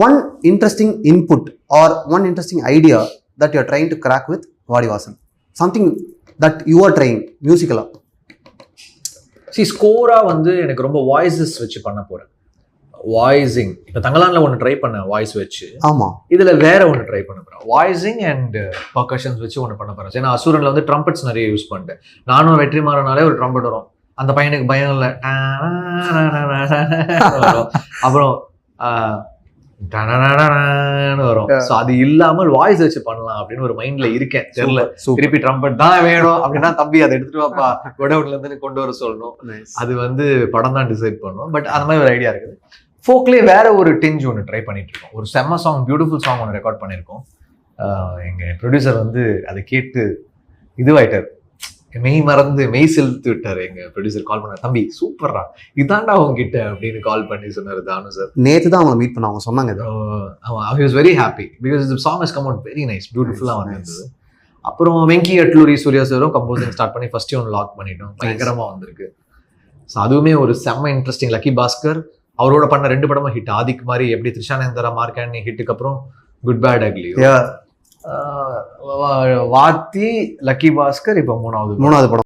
one interesting input or one interesting idea that you are trying to crack with Vadivasan? Something that you are trying musically. ஸ்கோரா வந்து எனக்கு ரொம்ப voices வச்சு பண்ண போறேன். Voicing இப்போ தங்கலான்ல ஒன்று ட்ரை பண்ணேன் வாய்ஸ் வச்சு. ஆமா, இதுல வேற ஒன்று ட்ரை பண்ண போறேன். வாய்ஸிங் அண்ட் பர்கஷன்ஸ் வச்சு ஒன்று பண்ண போறேன். ஏன்னா அசுரன்ல வந்து ட்ரம்பட்ஸ் நிறைய யூஸ் பண்ணிட்டேன். நானும் வெற்றிமாறனாலே ஒரு ட்ரம்பட் வரும், அந்த பையனுக்கு பயம் இல்லை. அப்புறம் வரும். ஸோ அது இல்லாமல் வாய்ஸ் வச்சு பண்ணலாம் அப்படின்னு ஒரு மைண்ட்ல இருக்கேன். தெரியல, திருப்பி ட்ரம்பட் தான் வேணும் அப்படின்னா தம்பி அதை எடுத்துட்டு வாப்பா குடவுட்ல இருந்து கொண்டு வர சொல்லணும். அது வந்து படம் தான் டிசைட் பண்ணணும். பட் அந்த மாதிரி ஒரு ஐடியா இருக்குது. ஃபோக்லேயே வேற ஒரு டிஞ்ச் ஒன்று ட்ரை பண்ணிட்டு இருக்கோம். ஒரு செம்ம சாங், பியூட்டிஃபுல் சாங் ஒன்று ரெக்கார்ட் பண்ணியிருக்கோம். எங்க ப்ரொடியூசர் வந்து அதை கேட்டு இதுவாயிட்டார், மெய் மறந்து மெய் செலுத்து விட்டாரு. எங்க ப்ரொடியூசர் கால் பண்ணார், தம்பி சூப்பர்ரா இதாண்டா உங்ககிட்ட அப்படின்னு கால் பண்ணி சொன்னாரு. தானு சார் நேத்து தான் அவங்க மீட் பண்ண, அவங்க சொன்னாங்க. he was very happy because the song has come out very nice, beautiful-ஆ வந்திருந்தது. அப்புறம் வெங்கி அட்லூரி சூர்யா சாரும் கம்போசிங் ஸ்டார்ட் பண்ணி ஃபர்ஸ்ட் ஒன் லாக் பண்ணிட்டோம். பயங்கரமா வந்திருக்கு. ஸோ அதுவுமே ஒரு செம்ம இன்ட்ரெஸ்டிங். லக்கி பாஸ்கர் அவரோட பண்ண 2 படமும் ஹிட். ஆதிக் மாதிரி எப்படி த்ரிஷானந்தரா மார்க்கானி ஹிட்டுக்கு அப்புறம் குட் பேட் அக்லி, வாத்தி, லக்கி பாஸ்கர், இப்போ மூணாவது படம்.